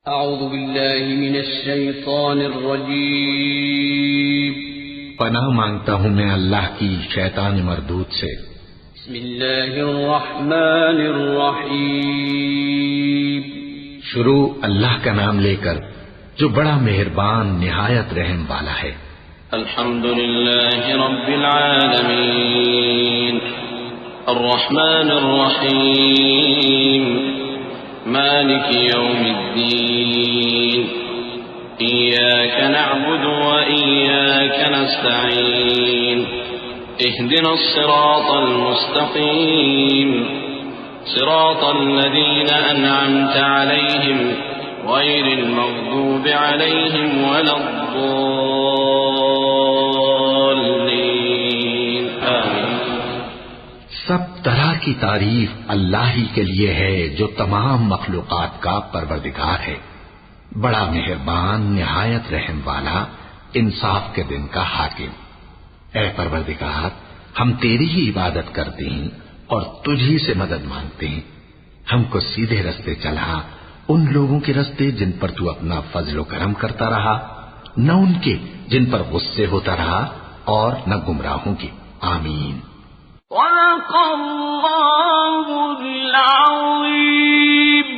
اعوذ باللہ من الشیطان الرجیم پناہ مانگتا ہوں میں اللہ کی شیطان مردود سے۔ بسم اللہ الرحمن الرحیم شروع اللہ کا نام لے کر جو بڑا مہربان نہایت رحم والا ہے۔ الحمد للہ رب العالمین الرحمن الرحیم مالک یوم الدین إياك نعبد وإياك نستعين اهدنا الصراط المستقيم صراط الذين أنعمت عليهم غير المغضوب عليهم ولا الضالين آمين۔ سب طرح کی تعریف اللہ ہی کے لیے ہے جو تمام مخلوقات کا پروردگار ہے، بڑا مہربان نہایت رحم والا، انصاف کے دن کا حاکم۔ اے پروردگار، ہم تیری ہی عبادت کرتے ہیں اور تجھی سے مدد مانگتے ہیں۔ ہم کو سیدھے رستے چلا، ان لوگوں کے رستے جن پر تو اپنا فضل و کرم کرتا رہا، نہ ان کے جن پر غصے ہوتا رہا، اور نہ گمراہوں کے۔ آمین۔ صدق اللہ العظیم۔